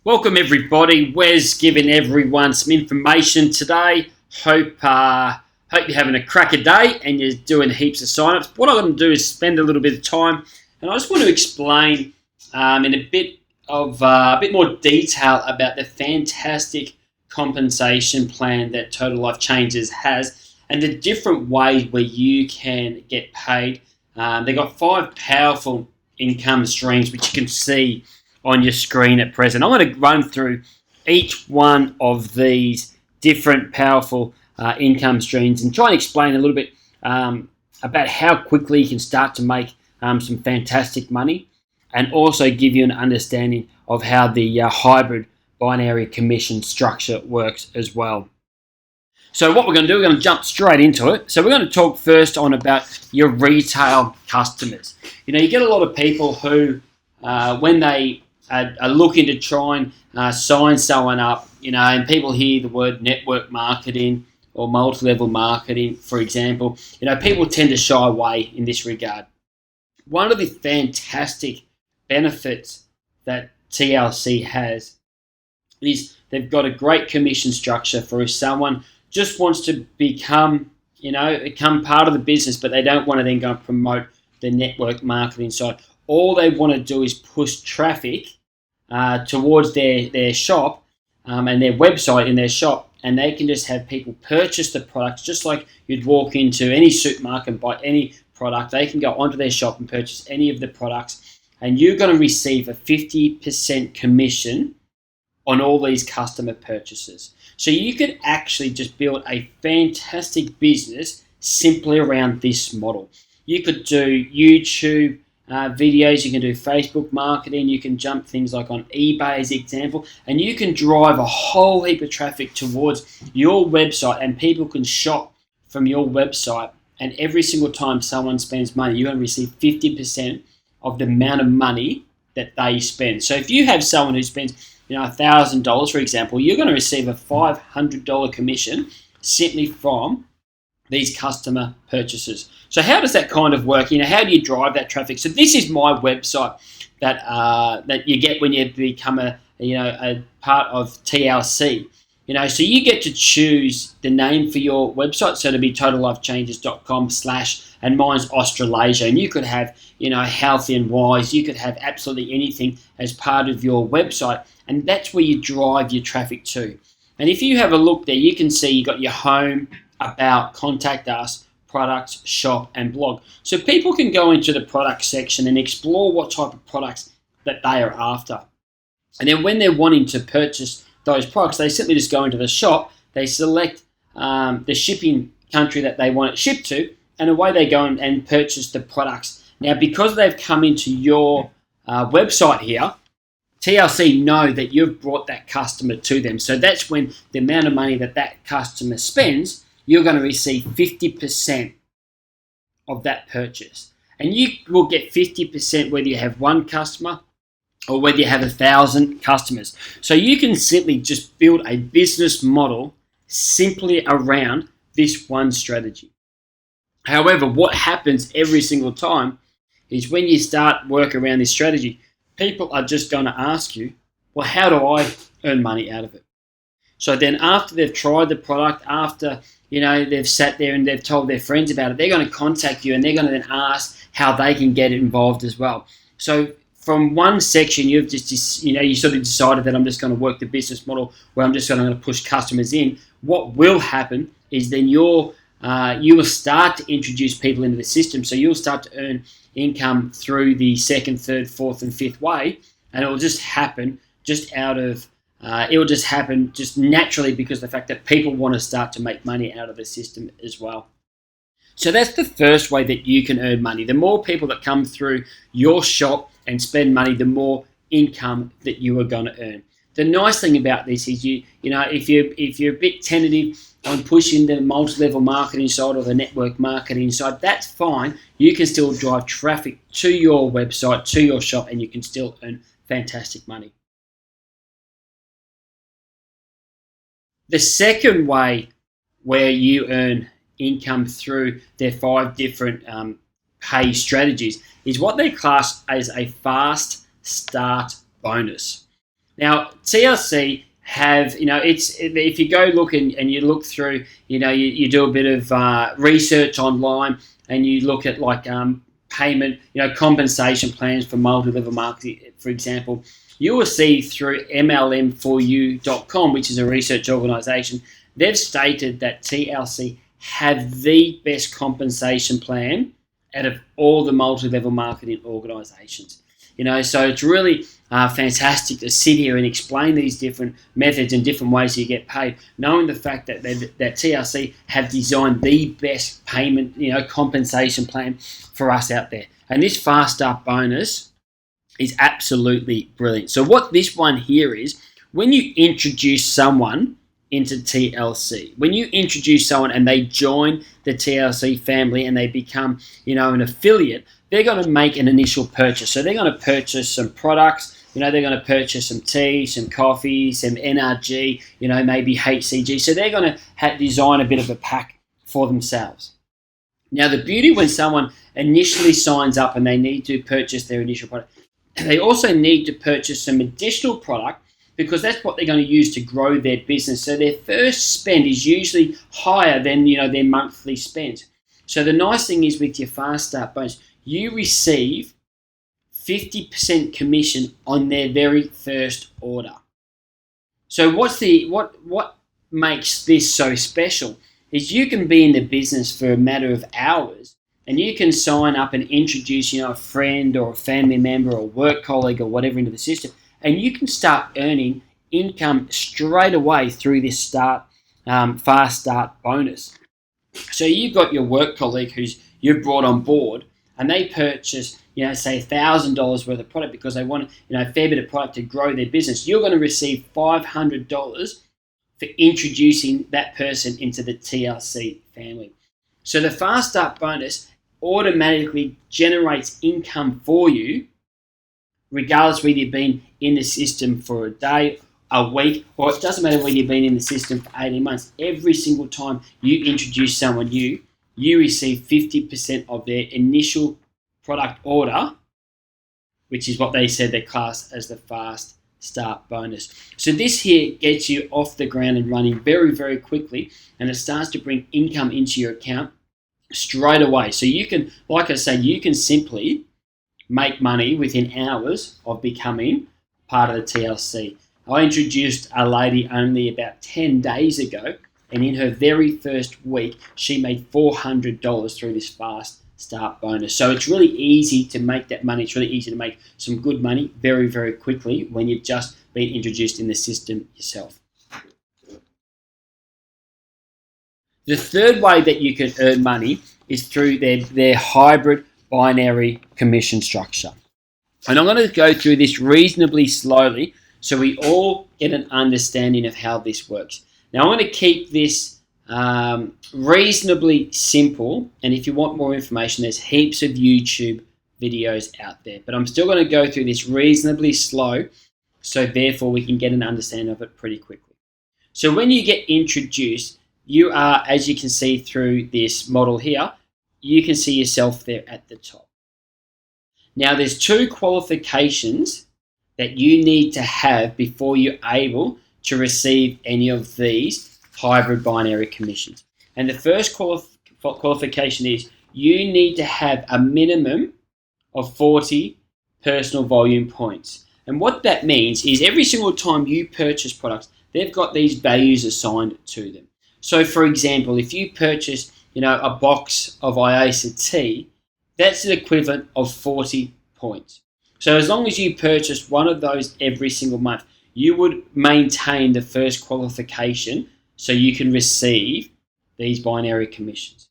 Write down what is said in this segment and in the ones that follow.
Welcome everybody. Wes giving everyone some information today. Hope you're having a cracker day and you're doing heaps of sign-ups. What I'm going to do is spend a little bit of time, and I just want to explain in a bit more detail about the fantastic compensation plan that Total Life Changes has, and the different ways where you can get paid. They've got 5 powerful income streams, which you can see on your screen at present. I'm going to run through each one of these different powerful income streams and try and explain a little bit about how quickly you can start to make some fantastic money, and also give you an understanding of how the hybrid binary commission structure works as well. So what we're going to do, we're going to jump straight into it. So we're going to talk first on about your retail customers. You get a lot of people who, when they are looking to try and sign someone up, and people hear the word network marketing or multi-level marketing, for example, people tend to shy away in this regard. One of the fantastic benefits that TLC has is they've got a great commission structure for if someone just wants to become part of the business, but they don't want to then go and promote the network marketing side. All they want to do is push traffic towards their shop and their website in their shop, and they can just have people purchase the products just like you'd walk into any supermarket and buy any product. They can go onto their shop and purchase any of the products, and you're going to receive a 50% commission on all these customer purchases. So you could actually just build a fantastic business simply around this model. You could do YouTube videos, you can do Facebook marketing, you can jump things like on eBay as example, and you can drive a whole heap of traffic towards your website, and people can shop from your website, and every single time someone spends money, you're going to receive 50% of the amount of money that they spend. So if you have someone who spends $1,000, for example, you're going to receive a $500 commission simply from these customer purchases. So how does that kind of work? How do you drive that traffic? So this is my website that you get when you become a part of TLC. So you get to choose the name for your website. So it'll be totallifechanges.com/ and mine's Australasia. And you could have, healthy and wise. You could have absolutely anything as part of your website. And that's where you drive your traffic to. And if you have a look there, you can see you got your home, about, contact us, products, shop, and blog. So people can go into the product section and explore what type of products that they are after. And then when they're wanting to purchase those products, they simply just go into the shop, they select the shipping country that they want it shipped to, and away they go and purchase the products. Now, because they've come into your website here, TLC know that you've brought that customer to them. So that's when the amount of money that customer spends, you're going to receive 50% of that purchase. And you will get 50% whether you have one customer or whether you have 1,000 customers. So you can simply just build a business model simply around this one strategy. However, what happens every single time is when you start work around this strategy, people are just going to ask you, well, how do I earn money out of it? So then after they've tried the product, after they've sat there and they've told their friends about it, they're going to contact you and they're going to then ask how they can get involved as well. So from one section, you've just, you sort of decided that I'm just going to work the business model where I'm just going to push customers in. What will happen is then you will start to introduce people into the system. So you'll start to earn income through the second, third, fourth, and fifth way, and it will just happen just naturally because of the fact that people want to start to make money out of the system as well. So that's the first way that you can earn money. The more people that come through your shop and spend money, the more income that you are going to earn. The nice thing about this is if you're a bit tentative on pushing the multi-level marketing side or the network marketing side, that's fine. You can still drive traffic to your website, to your shop, and you can still earn fantastic money. The second way where you earn income through their 5 different pay strategies is what they class as a fast start bonus. Now, TLC have, if you go look and you look through, you do a bit of research online and you look at payment, compensation plans for multi-level marketing, for example, you will see through MLM4U.com, which is a research organization, they've stated that TLC have the best compensation plan out of all the multi-level marketing organizations. So it's really fantastic to sit here and explain these different methods and different ways you get paid, knowing the fact that TLC have designed the best payment, compensation plan for us out there. And this Fast Start bonus is absolutely brilliant. So what this one here is, when you introduce someone into TLC, when you introduce someone and they join the TLC family and they become, an affiliate, they're going to make an initial purchase. So they're going to purchase some products, they're going to purchase some tea, some coffee, some NRG, maybe HCG. So they're going to design a bit of a pack for themselves. Now, the beauty when someone initially signs up and they need to purchase their initial product, they also need to purchase some additional product because that's what they're going to use to grow their business. So their first spend is usually higher than their monthly spend. So the nice thing is with your Fast Start bonus, you receive 50% commission on their very first order. So what makes this so special is you can be in the business for a matter of hours and you can sign up and introduce, a friend or a family member or a work colleague or whatever into the system, and you can start earning income straight away through this Fast Start bonus. So you've got your work colleague who's you've brought on board, and they purchase, say $1,000 worth of product because they want, a fair bit of product to grow their business. You're going to receive $500 for introducing that person into the TLC family. So the Fast Start bonus automatically generates income for you, regardless whether you've been in the system for a day, a week, or it doesn't matter whether you've been in the system for 18 months. Every single time you introduce someone new, you receive 50% of their initial product order, which is what they said they class as the Fast Start bonus. So this here gets you off the ground and running very, very quickly, and it starts to bring income into your account straight away. So you can, like I say, you can simply make money within hours of becoming part of the TLC. I introduced a lady only about 10 days ago, and in her very first week, she made $400 through this Fast Start bonus. So it's really easy to make that money. It's really easy to make some good money very, very quickly when you've just been introduced in the system yourself. The third way that you can earn money is through their hybrid binary commission structure. And I'm going to go through this reasonably slowly so we all get an understanding of how this works. Now, I'm going to keep this reasonably simple, and if you want more information, there's heaps of YouTube videos out there. But I'm still going to go through this reasonably slow, so therefore we can get an understanding of it pretty quickly. So when you get introduced, you are, as you can see through this model here, you can see yourself there at the top. Now, there's two qualifications that you need to have before you're able to receive any of these hybrid binary commissions. And the first qualification is you need to have a minimum of 40 personal volume points. And what that means is every single time you purchase products, they've got these values assigned to them. So, for example, if you purchase, a box of Iaso Tea, that's the equivalent of 40 points. So as long as you purchase one of those every single month, you would maintain the first qualification so you can receive these binary commissions.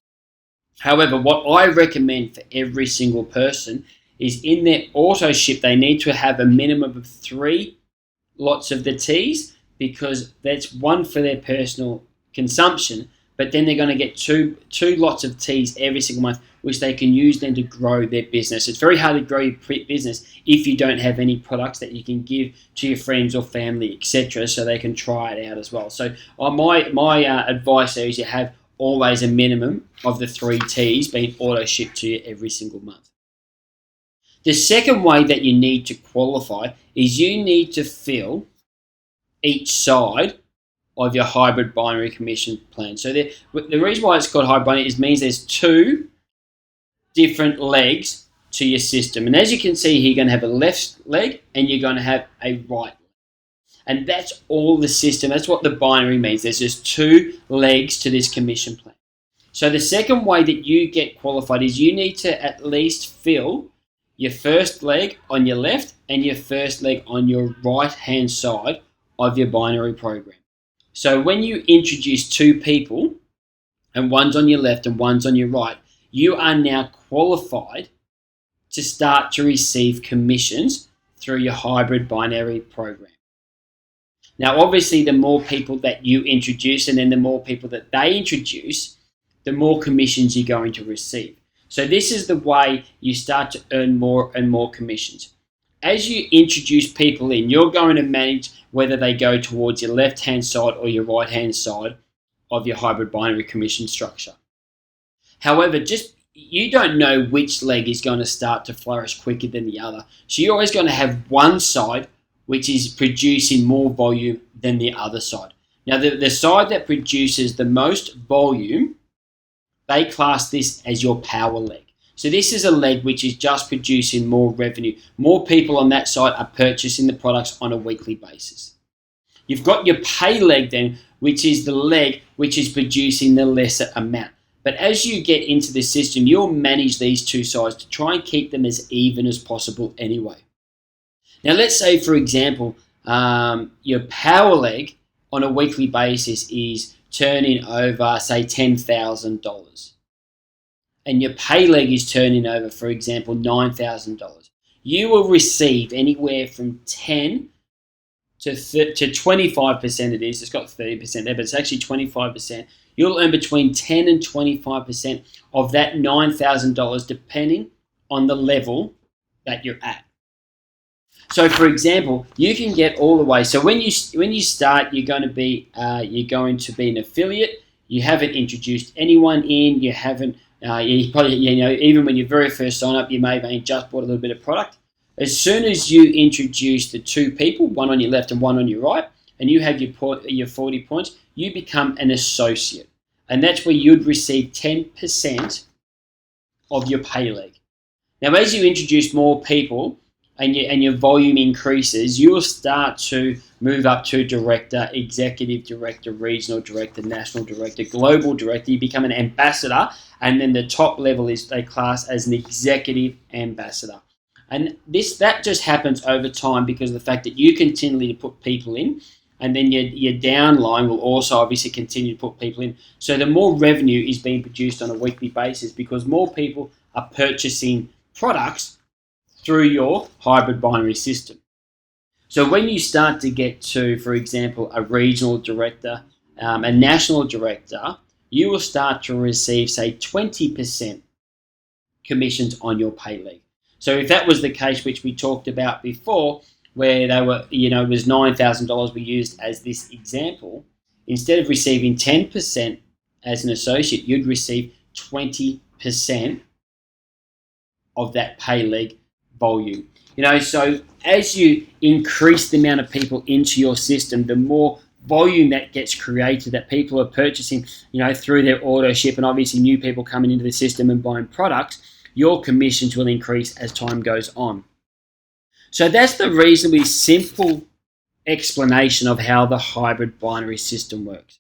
However, what I recommend for every single person is in their auto ship, they need to have a minimum of 3 lots of the teas, because that's one for their personal consumption, but then they're going to get two lots of teas every single month, which they can use then to grow their business. It's very hard to grow your business if you don't have any products that you can give to your friends or family, etc., so they can try it out as well. So my advice there is you have always a minimum of the 3 teas being auto shipped to you every single month. The second way that you need to qualify is you need to fill each side of your hybrid binary commission plan. So the reason why it's called hybrid binary means there's two different legs to your system. And as you can see here, you're going to have a left leg and you're going to have a right leg. And that's all the system. That's what the binary means. There's just two legs to this commission plan. So the second way that you get qualified is you need to at least fill your first leg on your left and your first leg on your right-hand side of your binary program. So when you introduce two people, and one's on your left and one's on your right, you are now qualified to start to receive commissions through your hybrid binary program. Now, obviously, the more people that you introduce and then the more people that they introduce, the more commissions you're going to receive. So this is the way you start to earn more and more commissions. As you introduce people in, you're going to manage whether they go towards your left-hand side or your right-hand side of your hybrid binary commission structure. However, you don't know which leg is going to start to flourish quicker than the other. So you're always going to have one side which is producing more volume than the other side. Now, the side that produces the most volume, they class this as your power leg. So this is a leg which is just producing more revenue. More people on that side are purchasing the products on a weekly basis. You've got your pay leg then, which is the leg which is producing the lesser amount. But as you get into the system, you'll manage these two sides to try and keep them as even as possible anyway. Now, let's say, for example, your power leg on a weekly basis is turning over, say, $10,000. And your pay leg is turning over, for example, $9,000. You will receive anywhere from 10 to 25%. It is. It's got 30% there, but it's actually 25%. You'll earn between 10 and 25% of that $9,000, depending on the level that you're at. So, for example, you can get all the way. So when you start, you're going to be an affiliate. You haven't introduced anyone in. You haven't. You probably, even when you very first sign up, you may have only just bought a little bit of product. As soon as you introduce the two people, one on your left and one on your right, and you have your 40 points, you become an associate, and that's where you'd receive 10% of your pay leg. Now, as you introduce more people, and your volume increases, you will start to move up to director, executive director, regional director, national director, global director. You become an ambassador, and then the top level is they class as an executive ambassador. And that just happens over time because of the fact that you continually put people in, and then your downline will also obviously continue to put people in. So the more revenue is being produced on a weekly basis because more people are purchasing products through your hybrid binary system. So when you start to get to, for example, a regional director, a national director, you will start to receive, say, 20% commissions on your pay leg. So if that was the case, which we talked about before, where they were, it was $9,000 we used as this example, instead of receiving 10% as an associate, you'd receive 20% of that pay leg volume. So as you increase the amount of people into your system, the more volume that gets created, that people are purchasing, through their auto ship, and obviously new people coming into the system and buying products, your commissions will increase as time goes on. So that's the reasonably simple explanation of how the hybrid binary system works.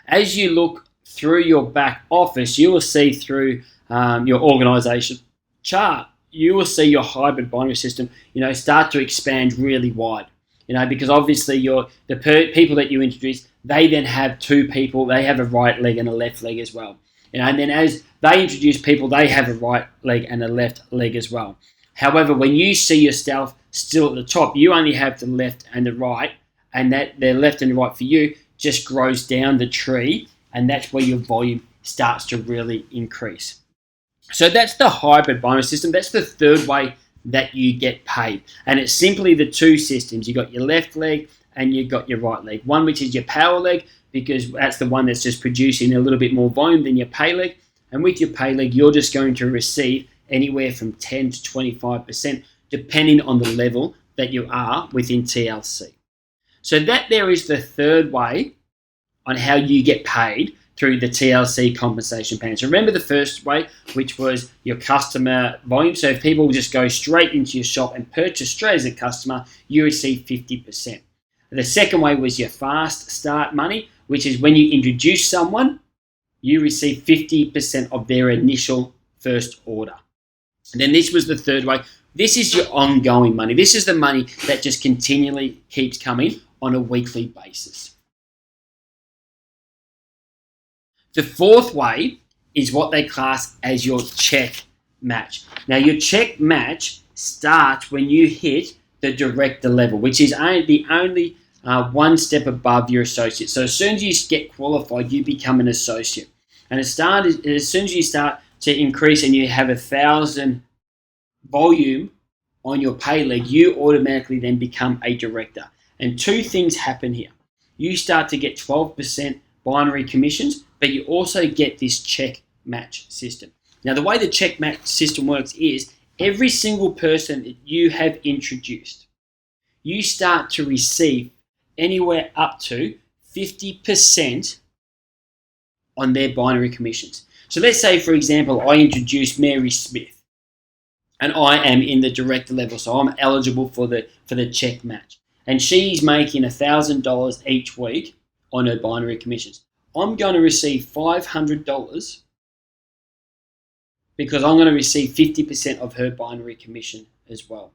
As you look through your back office, you will see through your organization chart, you will see your hybrid binary system, start to expand really wide, because obviously the people that you introduce, they then have two people, they have a right leg and a left leg as well. And then as they introduce people, they have a right leg and a left leg as well. However, when you see yourself still at the top, you only have the left and the right, and that the left and the right for you just grows down the tree, and that's where your volume starts to really increase. So that's the hybrid binary system. That's the third way that you get paid. And it's simply the two systems. You've got your left leg and you've got your right leg. One which is your power leg, because that's the one that's just producing a little bit more volume than your pay leg. And with your pay leg, you're just going to receive anywhere from 10 to 25%, depending on the level that you are within TLC. So that there is the third way on how you get paid through the TLC compensation plan. So remember the first way, which was your customer volume. So if people just go straight into your shop and purchase straight as a customer, you receive 50%. The second way was your fast start money, which is when you introduce someone, you receive 50% of their initial first order. And then this was the third way. This is your ongoing money. This is the money that just continually keeps coming on a weekly basis. The fourth way is what they class as your check match. Now, your check match starts when you hit the director level, which is the only one step above your associate. So as soon as you get qualified, you become an associate. And as soon as you start to increase and you have 1,000 volume on your pay leg, you automatically then become a director. And two things happen here. You start to get 12% binary commissions, but you also get this check match system. Now, the way the check match system works is every single person that you have introduced, you start to receive anywhere up to 50% on their binary commissions. So let's say, for example, I introduce Mary Smith and I am in the director level, so I'm eligible for the check match. And she's making $1,000 each week on her binary commissions. I'm going to receive $500 because I'm going to receive 50% of her binary commission as well.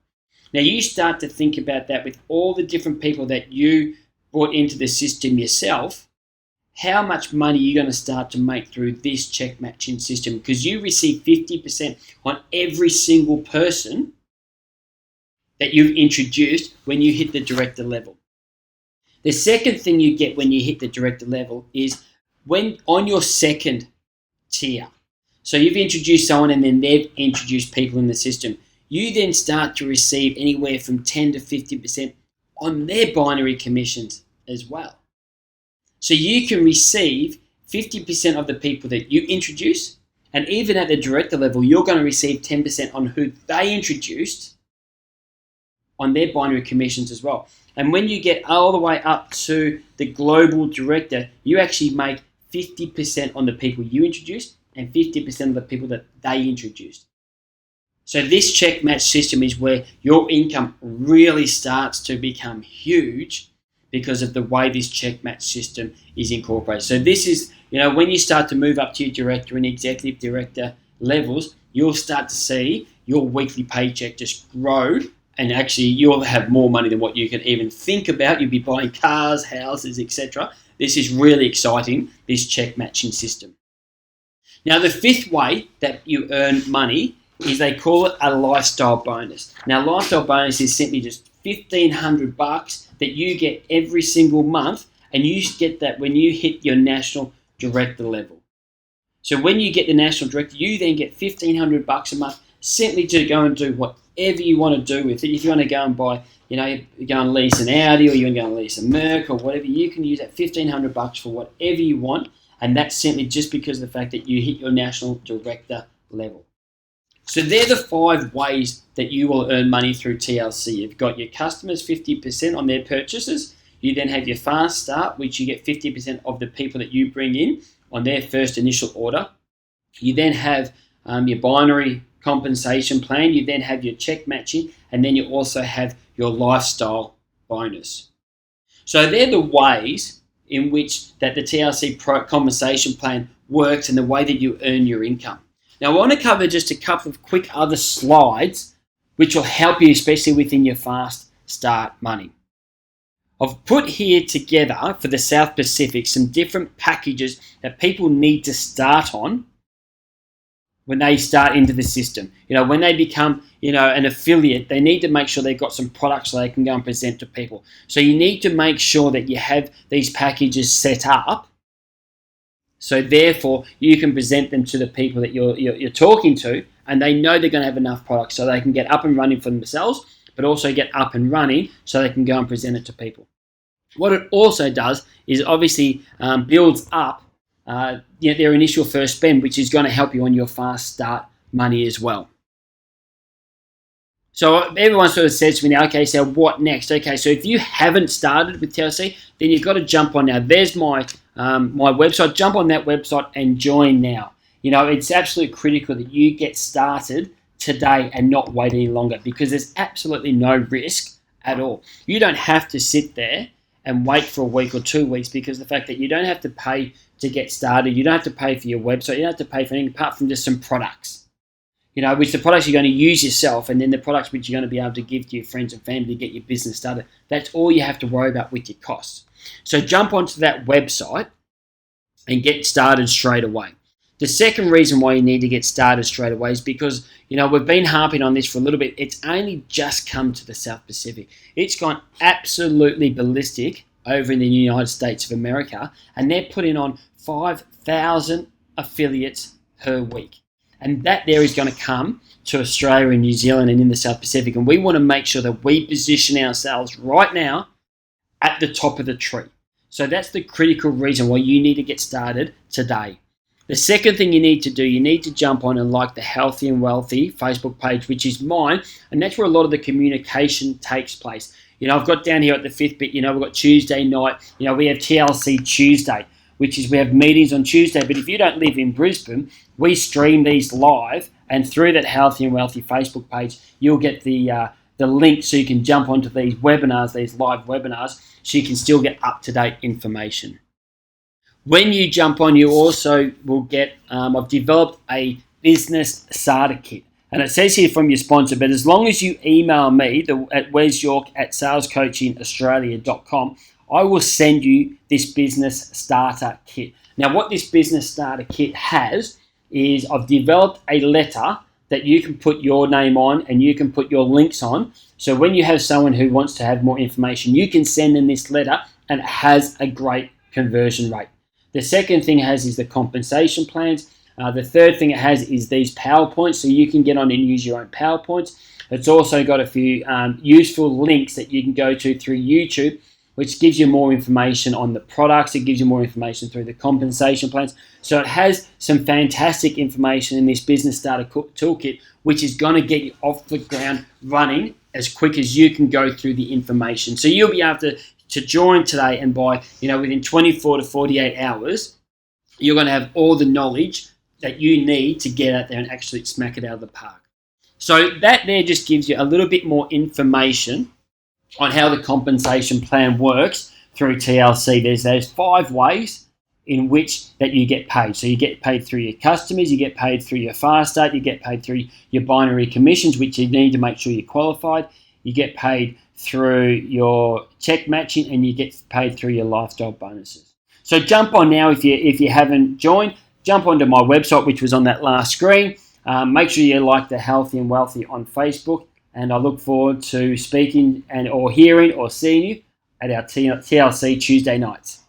Now you start to think about that with all the different people that you brought into the system yourself. How much money are you going to start to make through this check matching system? Because you receive 50% on every single person that you've introduced when you hit the director level. The second thing you get when you hit the director level is when on your second tier. So you've introduced someone and then they've introduced people in the system. You then start to receive anywhere from 10 to 50% on their binary commissions as well. So you can receive 50% of the people that you introduce, and even at the director level, you're going to receive 10% on who they introduced on their binary commissions as well. And when you get all the way up to the global director, you actually make 50% on the people you introduced and 50% of the people that they introduced. So this check match system is where your income really starts to become huge because of the way this check match system is incorporated. So this is, when you start to move up to your director and executive director levels, you'll start to see your weekly paycheck just grow, and actually you'll have more money than what you can even think about. You'll be buying cars, houses, etc. This is really exciting, this check matching system. Now, the fifth way that you earn money is they call it a lifestyle bonus. Now, lifestyle bonus is simply just $1,500 that you get every single month, and you get that when you hit your national director level. So when you get the national director, you then get $1,500 a month simply to go and do whatever you want to do with it. If you want to go and buy, you go and lease an Audi, or you want to go and lease a Merc or whatever, you can use that $1,500 for whatever you want, and that's simply just because of the fact that you hit your national director level. So they're the 5 ways that you will earn money through TLC. You've got your customers 50% on their purchases. You then have your fast start, which you get 50% of the people that you bring in on their first initial order. You then have your binary compensation plan. You then have your check matching, and then you also have your lifestyle bonus. So they're the ways in which that the TLC compensation plan works and the way that you earn your income. Now, I want to cover just a couple of quick other slides which will help you, especially within your fast start money. I've put here together for the South Pacific some different packages that people need to start on when they start into the system. When they become, an affiliate, they need to make sure they've got some products so they can go and present to people. So you need to make sure that you have these packages set up, so therefore you can present them to the people that you're talking to, and they know they're going to have enough products so they can get up and running for themselves, but also get up and running so they can go and present it to people. What it also does is obviously builds up their initial first spend, which is going to help you on your fast start money as well. So everyone sort of says to me now, okay, so what next? Okay, so if you haven't started with TLC, then you've got to jump on now. There's my my website. Jump on that website and join now. It's absolutely critical that you get started today and not wait any longer, because there's absolutely no risk at all. You don't have to sit there and wait for a week or 2 weeks, because the fact that you don't have to pay to get started, you don't have to pay for your website, you don't have to pay for anything apart from just some products. Which the products you're going to use yourself, and then the products which you're going to be able to give to your friends and family to get your business started. That's all you have to worry about with your costs. So jump onto that website and get started straight away. The second reason why you need to get started straight away is because, we've been harping on this for a little bit. It's only just come to the South Pacific. It's gone absolutely ballistic over in the United States of America, and they're putting on 5,000 affiliates per week. And that there is going to come to Australia and New Zealand and in the South Pacific. And we want to make sure that we position ourselves right now at the top of the tree. So that's the critical reason why you need to get started today. The second thing you need to do, you need to jump on and like the Healthy and Wealthy Facebook page, which is mine. And that's where a lot of the communication takes place. I've got down here at the fifth bit, we've got Tuesday night. We have TLC Tuesday, which is we have meetings on Tuesday. But if you don't live in Brisbane, we stream these live, and through that Healthy and Wealthy Facebook page, you'll get the link so you can jump onto these webinars, these live webinars, so you can still get up-to-date information. When you jump on, you also will get, I've developed a business starter kit. And it says here from your sponsor, but as long as you email me at wesyork@salescoachingaustralia.com, I will send you this business starter kit. Now, what this business starter kit has is I've developed a letter that you can put your name on and you can put your links on. So when you have someone who wants to have more information, you can send them this letter, and it has a great conversion rate. The second thing it has is the compensation plans. The third thing it has is these PowerPoints, so you can get on and use your own PowerPoints. It's also got a few useful links that you can go to through YouTube, which gives you more information on the products. It gives you more information through the compensation plans. So it has some fantastic information in this business starter toolkit, which is going to get you off the ground running as quick as you can go through the information. So you'll be able to join today, and by within 24 to 48 hours, you're going to have all the knowledge that you need to get out there and actually smack it out of the park. So that there just gives you a little bit more information on how the compensation plan works through TLC. There's those 5 ways in which that you get paid. So you get paid through your customers, you get paid through your fast start, you get paid through your binary commissions, which you need to make sure you're qualified, you get paid through your check matching, and you get paid through your lifestyle bonuses. So jump on now if you haven't joined. Jump onto my website, which was on that last screen. Make sure you like the Healthy and Wealthy on Facebook, and I look forward to speaking or hearing or seeing you at our TLC Tuesday nights.